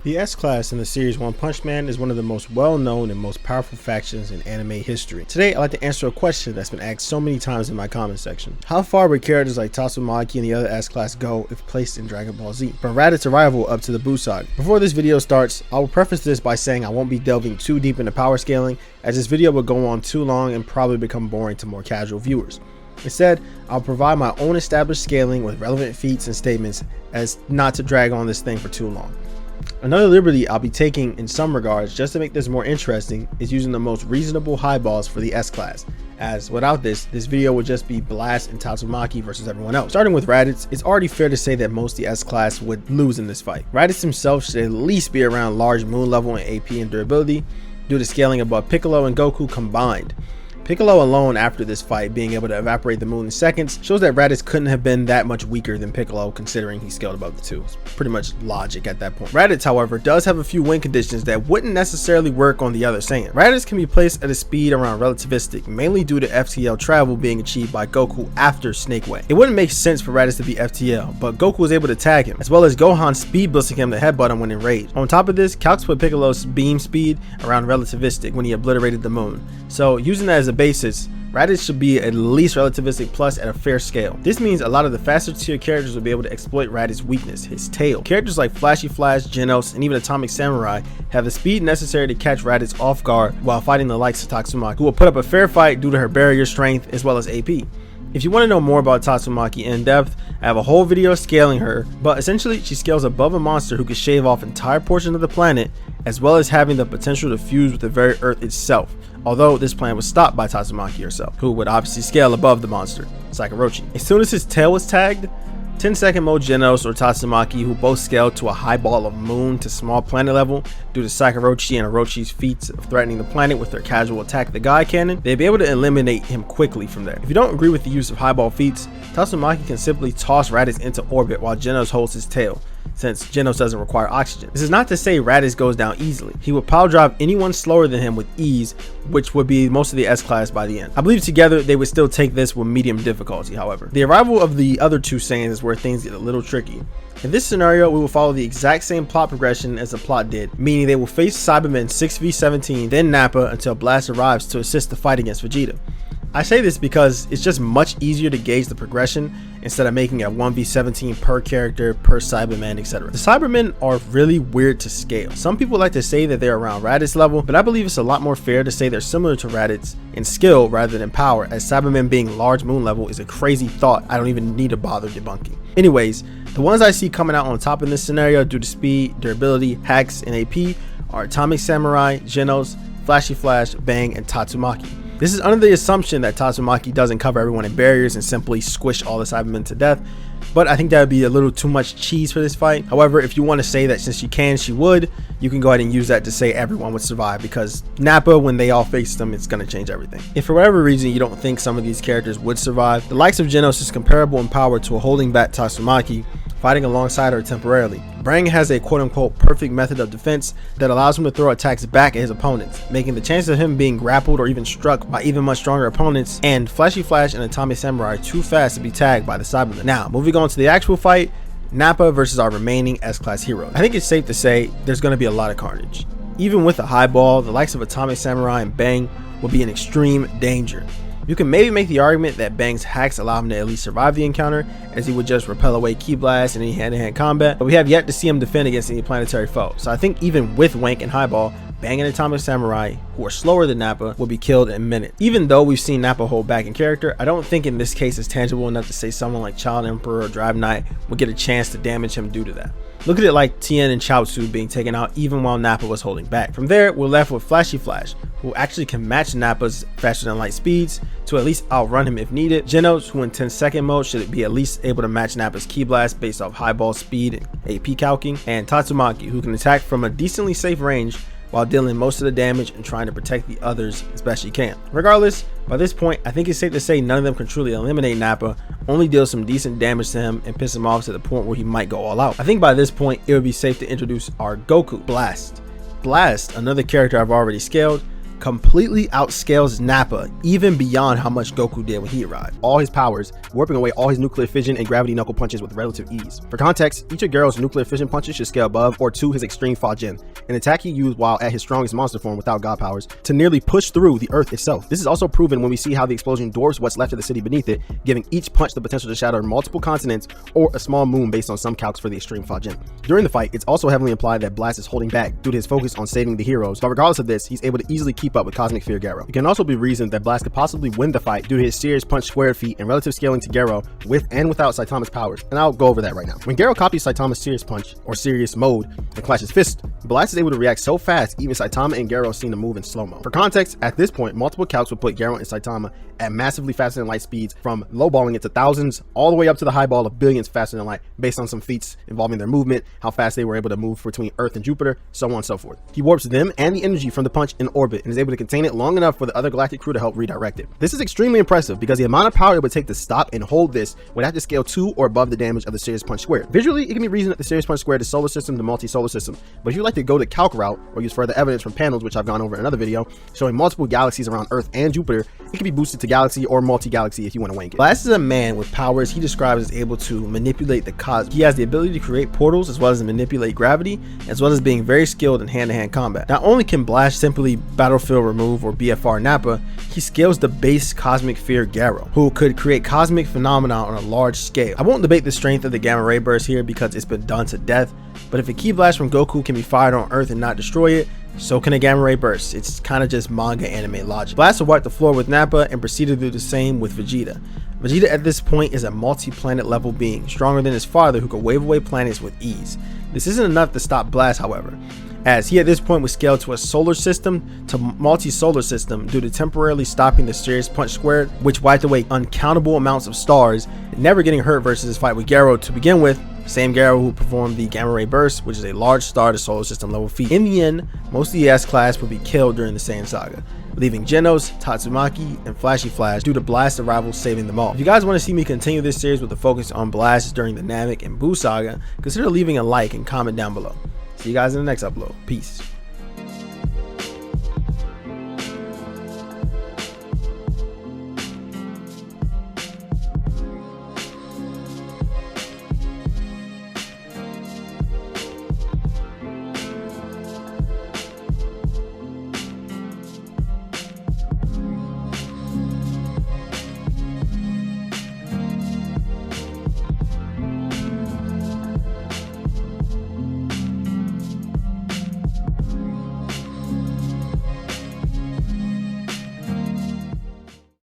The S-Class in the series One Punch Man is one of the most well-known and most powerful factions in anime history. Today, I'd like to answer a question that's been asked so many times in my comment section. How far would characters like Tatsumaki and the other S-Class go if placed in Dragon Ball Z, from Raditz's arrival up to the Buu Saga? Before this video starts, I will preface this by saying I won't be delving too deep into power scaling, as this video would go on too long and probably become boring to more casual viewers. Instead, I'll provide my own established scaling with relevant feats and statements as not to drag on this thing for too long. Another liberty I'll be taking in some regards, just to make this more interesting, is using the most reasonable highballs for the S-Class, as without this video would just be Blast and Tatsumaki versus everyone else. Starting with Raditz, it's already fair to say that most of the S-Class would lose in this fight. Raditz himself should at least be around large moon level in AP and durability, due to scaling above Piccolo and Goku combined. Piccolo alone after this fight being able to evaporate the moon in seconds shows that Raditz couldn't have been that much weaker than Piccolo, considering he scaled above the two. It's pretty much logic at that point. Raditz, however, does have a few win conditions that wouldn't necessarily work on the other Saiyan. Raditz can be placed at a speed around relativistic, mainly due to FTL travel being achieved by Goku after Snake Way. It wouldn't make sense for Raditz to be FTL, but Goku was able to tag him, as well as Gohan speed boosting him to headbutt him when enraged. On top of this, Calcs put Piccolo's beam speed around relativistic when he obliterated the moon. So using that as a basis, Raditz should be at least relativistic plus at a fair scale. This means a lot of the faster tier characters will be able to exploit Raditz's weakness, his tail. Characters like Flashy Flash, Genos, and even Atomic Samurai have the speed necessary to catch Raditz off guard while fighting the likes of Tatsumaki, who will put up a fair fight due to her barrier strength as well as AP. If you want to know more about Tatsumaki in depth, I have a whole video scaling her, but essentially she scales above a monster who can shave off entire portions of the planet, as well as having the potential to fuse with the very earth itself, although this plan was stopped by Tatsumaki herself, who would obviously scale above the monster, Sakairochi. As soon as his tail was tagged, 10-second mode Genos or Tatsumaki, who both scaled to a high ball of moon to small planet level due to Sakairochi and Orochi's feats of threatening the planet with their casual attack the Guy cannon, they'd be able to eliminate him quickly from there. If you don't agree with the use of highball feats, Tatsumaki can simply toss Raditz into orbit while Genos holds his tail, since Genos doesn't require oxygen. This is not to say Raditz goes down easily. He would power drive anyone slower than him with ease, which would be most of the S-Class by the end. I believe together they would still take this with medium difficulty, however. The arrival of the other two Saiyans is where things get a little tricky. In this scenario, we will follow the exact same plot progression as the plot did, meaning they will face Cybermen 6v17, then Nappa until Blast arrives to assist the fight against Vegeta. I say this because it's just much easier to gauge the progression instead of making a 1v17 per character, per Cyberman, etc. The Cybermen are really weird to scale. Some people like to say that they're around Raditz level, but I believe it's a lot more fair to say they're similar to Raditz in skill rather than power, as Cybermen being large moon level is a crazy thought I don't even need to bother debunking. Anyways, the ones I see coming out on top in this scenario due to speed, durability, hacks, and AP are Atomic Samurai, Genos, Flashy Flash, Bang, and Tatsumaki. This is under the assumption that Tatsumaki doesn't cover everyone in barriers and simply squish all the Cybermen to death, but I think that would be a little too much cheese for this fight. However, if you want to say that since she can, she would, you can go ahead and use that to say everyone would survive, because Nappa, when they all face them, it's going to change everything. If for whatever reason you don't think some of these characters would survive, the likes of Genos is comparable in power to a holding back Tatsumaki, fighting alongside her temporarily. Bang has a quote-unquote perfect method of defense that allows him to throw attacks back at his opponents, making the chances of him being grappled or even struck by even much stronger opponents, and Flashy Flash and Atomic Samurai too fast to be tagged by the Cybermen. Now, moving on to the actual fight, Nappa versus our remaining S-Class heroes. I think it's safe to say there's going to be a lot of carnage. Even with a high ball, the likes of Atomic Samurai and Bang will be in extreme danger. You can maybe make the argument that Bang's hacks allow him to at least survive the encounter, as he would just repel away Ki Blast in any hand-to-hand combat, but we have yet to see him defend against any planetary foe. So I think even with Wank and Highball, Bang and Atomic Samurai, who are slower than Nappa, will be killed in minutes. Even though we've seen Nappa hold back in character, I don't think in this case it's tangible enough to say someone like Child Emperor or Drive Knight will get a chance to damage him due to that. Look at it like Tien and Chaozu being taken out even while Nappa was holding back. From there, we're left with Flashy Flash, who actually can match Nappa's faster than light speeds to at least outrun him if needed. Genos, who in 10-second mode should be at least able to match Nappa's Ki Blast based off high ball speed and AP calcing, and Tatsumaki, who can attack from a decently safe range while dealing most of the damage and trying to protect the others as best she can. Regardless, by this point, I think it's safe to say none of them can truly eliminate Nappa, only deal some decent damage to him and piss him off to the point where he might go all out. I think by this point, it would be safe to introduce our Goku, Blast. Blast, another character I've already scaled, completely outscales Nappa, even beyond how much Goku did when he arrived. All his powers, warping away all his nuclear fission and gravity knuckle punches with relative ease. For context, each of Gero's nuclear fission punches should scale above or to his extreme Fajin, an attack he used while at his strongest monster form without god powers, to nearly push through the earth itself. This is also proven when we see how the explosion dwarfs what's left of the city beneath it, giving each punch the potential to shatter multiple continents or a small moon based on some calcs for the extreme Fajin. During the fight, it's also heavily implied that Blast is holding back due to his focus on saving the heroes, but regardless of this, he's able to easily keep up with Cosmic Fear Gero. It can also be reasoned that Blast could possibly win the fight due to his serious punch squared feat and relative scaling to Gero with and without Saitama's powers, and I'll go over that right now. When Gero copies Saitama's serious punch, or serious mode, and clashes fist, Blast is able to react so fast even Saitama and Gero seem to move in slow-mo. For context, at this point, multiple calcs would put Gero and Saitama at massively faster than light speeds, from lowballing it to thousands all the way up to the highball of billions faster than light, based on some feats involving their movement, how fast they were able to move between Earth and Jupiter, so on and so forth. He warps them and the energy from the punch in orbit and is able to contain it long enough for the other galactic crew to help redirect it. This is extremely impressive because the amount of power it would take to stop and hold this would have to scale to or above the damage of the serious punch squared. Visually, it can be reasoned that the serious punch squared is solar system to multi-solar system, but if you like to go the calc route or use further evidence from panels, which I've gone over in another video, showing multiple galaxies around Earth and Jupiter, it can be boosted to galaxy or multi-galaxy if you want to wank it. Blast is a man with powers he describes as able to manipulate the cosmos. He has the ability to create portals as well as manipulate gravity, as well as being very skilled in hand-to-hand combat. Not only can Blast simply battlefield remove or BFR Nappa, he scales the base Cosmic Fear Gero, who could create cosmic phenomena on a large scale. I won't debate the strength of the Gamma Ray Burst here because it's been done to death, but if a Ki Blast from Goku can be fired on Earth and not destroy it, so can a Gamma Ray Burst. It's kind of just manga anime logic. Blast will wipe the floor with Nappa and proceeded to do the same with Vegeta. Vegeta at this point is a multi-planet level being, stronger than his father who could wave away planets with ease. This isn't enough to stop Blast, however, as he at this point was scaled to a solar system to multi-solar system due to temporarily stopping the serious punch squared, which wiped away uncountable amounts of stars, never getting hurt versus his fight with Gero to begin with, same Gero who performed the Gamma Ray Burst, which is a large star to solar system level feat. In the end, most of the S-Class would be killed during the Saiyan Saga, leaving Genos, Tatsumaki, and Flashy Flash due to Blast's arrival saving them all. If you guys want to see me continue this series with a focus on Blast during the Namek and Buu Saga, consider leaving a like and comment down below. See you guys in the next upload. Peace.